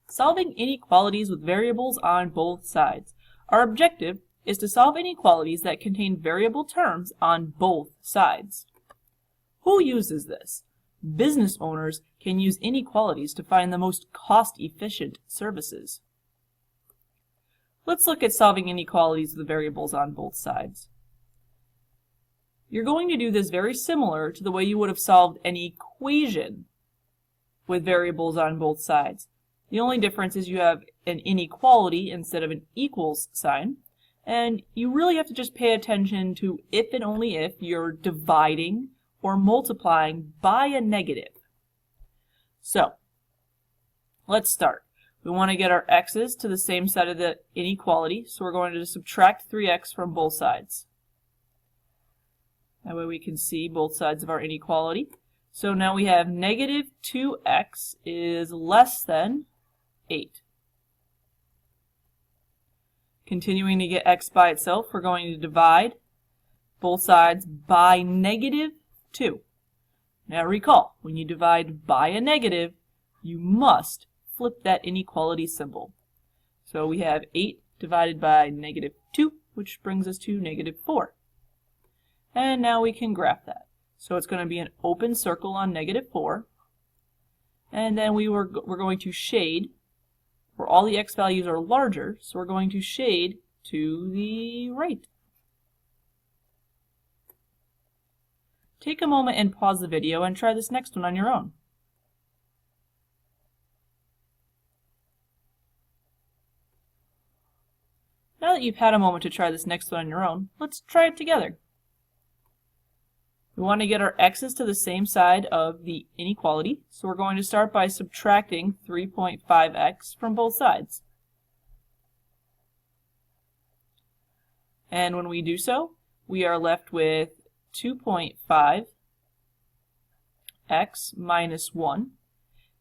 Solving inequalities with variables on both sides. Our objective is to solve inequalities that contain variable terms on both sides. Who uses this? Business owners can use inequalities to find the most cost-efficient services. Let's look at solving inequalities with variables on both sides. You're going to do this very similar to the way you would have solved an equation with variables on both sides. The only difference is you have an inequality instead of an equals sign, and you really have to just pay attention to if and only if you're dividing or multiplying by a negative. So, let's start. We want to get our x's to the same side of the inequality, so we're going to subtract 3x from both sides. That way we can see both sides of our inequality. So now we have negative 2x is less than 8. Continuing to get x by itself, we're going to divide both sides by negative 2. Now recall, when you divide by a negative, you must flip that inequality symbol. So we have 8 divided by negative 2, which brings us to negative 4. And now we can graph that. So it's going to be an open circle on negative 4. And then we're going to shade where all the x values are larger, so we're going to shade to the right. Take a moment and pause the video and try this next one on your own. Now that you've had a moment to try this next one on your own, let's try it together. We want to get our x's to the same side of the inequality, so we're going to start by subtracting 3.5x from both sides. And when we do so, we are left with 2.5x minus 1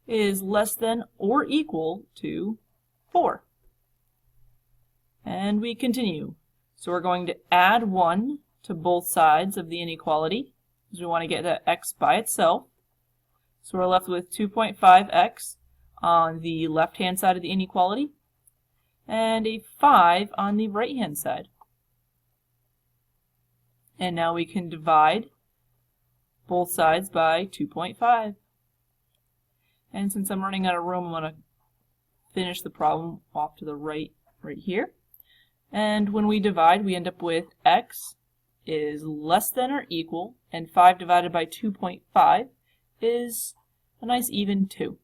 is less than or equal to 4. And we continue. So we're going to add 1 to both sides of the inequality, because we want to get that x by itself. So we're left with 2.5x on the left-hand side of the inequality, and a 5 on the right-hand side. And now we can divide both sides by 2.5. And since I'm running out of room, I'm going to finish the problem off to the right here. And when we divide, we end up with x is less than or equal, and 5 divided by 2.5 is a nice even 2.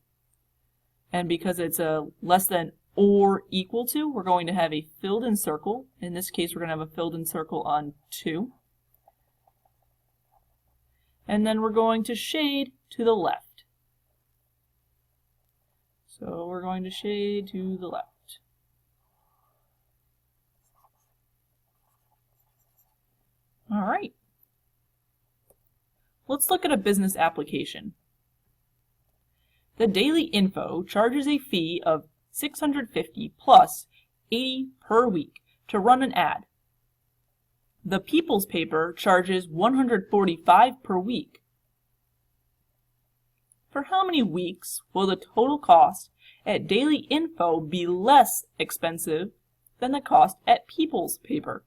And because it's a less than or equal to, we're going to have a filled in circle. In this case, we're going to have a filled in circle on 2. And then we're going to shade to the left. So we're going to shade to the left. All right. Let's look at a business application. The Daily Info charges a fee of $650 plus $80 per week to run an ad. The People's paper charges $145 per week. For how many weeks will the total cost at Daily Info be less expensive than the cost at People's paper?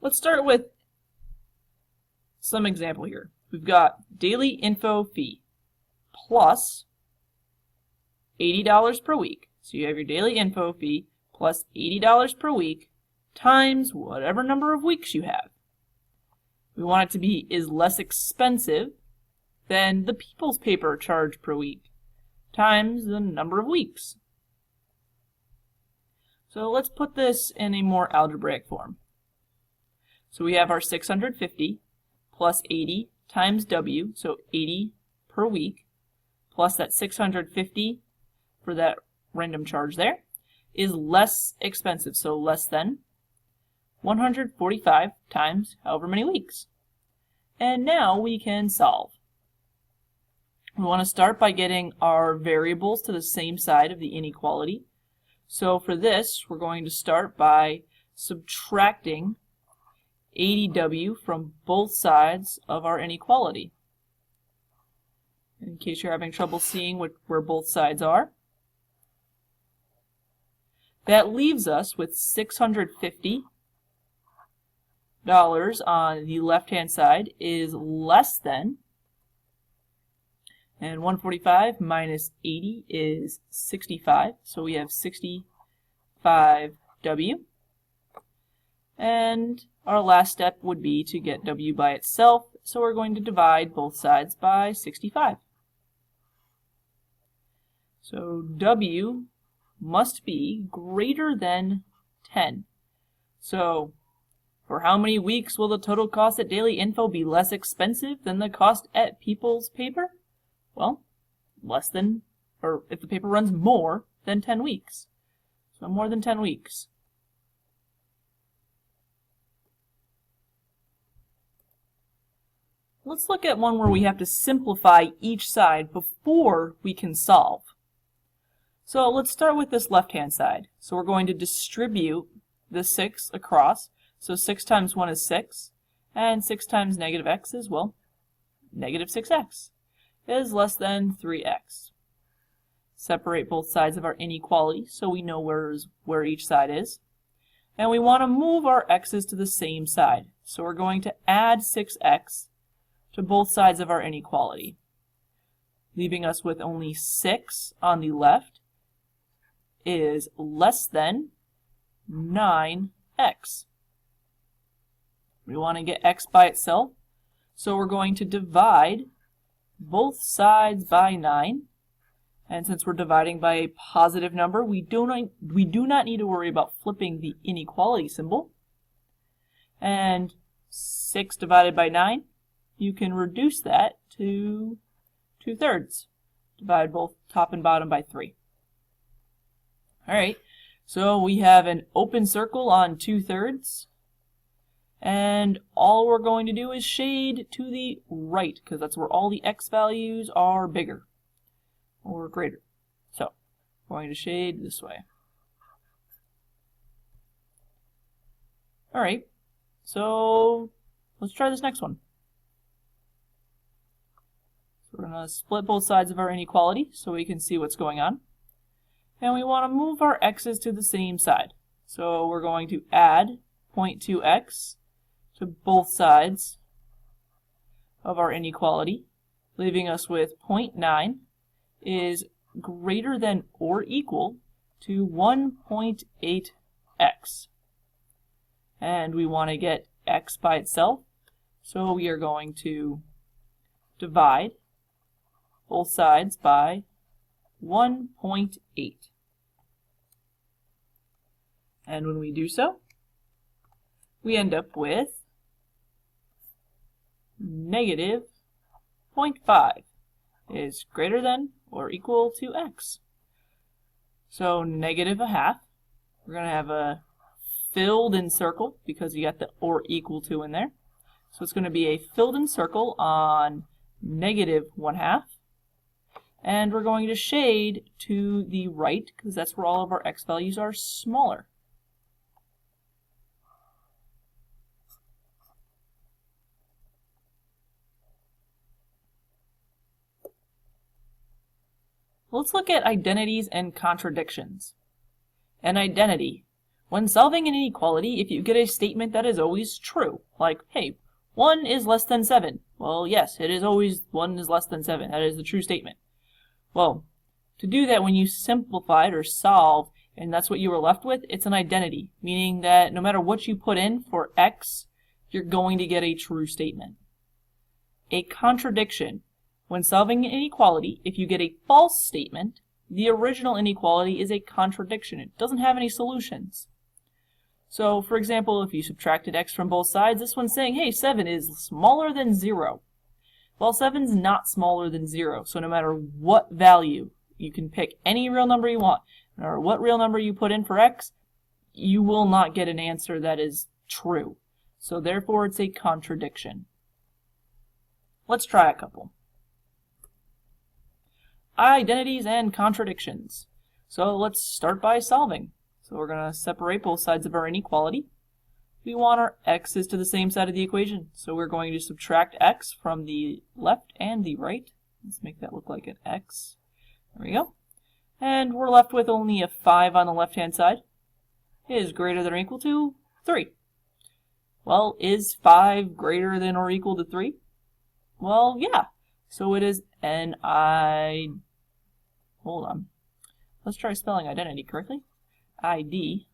Let's start with some example here. We've got Daily Info fee plus $80 per week. So you have your Daily Info fee plus $80 per week times whatever number of weeks you have. We want it to be is less expensive than the People's paper charge per week times the number of weeks. So let's put this in a more algebraic form. So we have our 650 plus 80 times W, so 80 per week, plus that 650 for that random charge there, is less expensive, so less than 145 times however many weeks. And now we can solve. We want to start by getting our variables to the same side of the inequality. So for this, we're going to start by subtracting 80w from both sides of our inequality. In case you're having trouble seeing where both sides are. That leaves us with $650 on the left-hand side is less than, and 145 minus 80 is 65, so we have 65w. And our last step would be to get w by itself, so we're going to divide both sides by 65. So w must be greater than 10. So for how many weeks will the total cost at Daily Info be less expensive than the cost at People's Paper? Well, less than, or if the paper runs more than 10 weeks. So more than 10 weeks. Let's look at one where we have to simplify each side before we can solve. So let's start with this left-hand side. So we're going to distribute the 6 across. So 6 times 1 is 6, and 6 times negative x is, well, negative 6x is less than 3x. Separate both sides of our inequality so we know where each side is. And we want to move our x's to the same side. So we're going to add 6x to both sides of our inequality, leaving us with only 6 on the left is less than 9x. We want to get x by itself, so we're going to divide both sides by 9. And since we're dividing by a positive number, we do not need to worry about flipping the inequality symbol. And 6 divided by 9, you can reduce that to 2/3. Divide both top and bottom by 3. Alright, so we have an open circle on 2/3. And all we're going to do is shade to the right, because that's where all the x values are bigger or greater. So we're going to shade this way. Alright, so let's try this next one. So we're going to split both sides of our inequality so we can see what's going on. And we want to move our x's to the same side. So we're going to add 0.2x to both sides of our inequality, leaving us with 0.9 is greater than or equal to 1.8x. And we want to get x by itself, so we are going to divide both sides by 1.8. And when we do so, we end up with negative 0.5 is greater than or equal to x. So negative 1/2. We're going to have a filled in circle because you got the or equal to in there. So it's going to be a filled in circle on negative 1/2. And we're going to shade to the right because that's where all of our x values are smaller. Let's look at identities and contradictions. An identity. When solving an inequality, if you get a statement that is always true, like, hey, 1 is less than 7. Well, yes, it is always 1 is less than 7. That is the true statement. Well, to do that when you simplify it or solve, and that's what you were left with, it's an identity, meaning that no matter what you put in for x, you're going to get a true statement. A contradiction. When solving an inequality, if you get a false statement, the original inequality is a contradiction. It doesn't have any solutions. So, for example, if you subtracted x from both sides, this one's saying, hey, 7 is smaller than 0. Well, 7's not smaller than 0, so no matter what value, you can pick any real number you want, no matter what real number you put in for x, you will not get an answer that is true. So therefore, it's a contradiction. Let's try a couple. Identities and contradictions. So let's start by solving. So we're going to separate both sides of our inequality. We want our x's to the same side of the equation. So we're going to subtract x from the left and the right. Let's make that look like an x. There we go. And we're left with only a 5 on the left-hand side. Is greater than or equal to 3. Well, is 5 greater than or equal to 3? Well, yeah. So it is hold on. Let's try spelling identity correctly. I-D-E-N.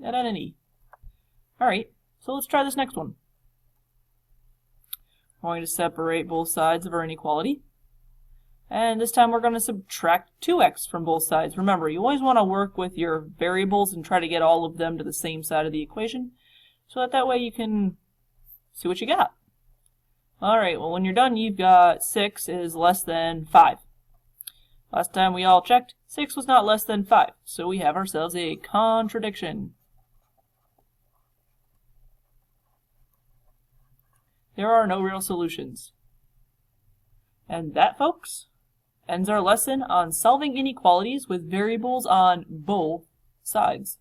Identity. Alright, so let's try this next one. We're going to separate both sides of our inequality. And this time we're going to subtract 2x from both sides. Remember, you always want to work with your variables and try to get all of them to the same side of the equation, so that way you can see what you got. Alright, well when you're done, you've got 6 is less than 5. Last time we all checked, 6 was not less than 5, so we have ourselves a contradiction. There are no real solutions. And that, folks, ends our lesson on solving inequalities with variables on both sides.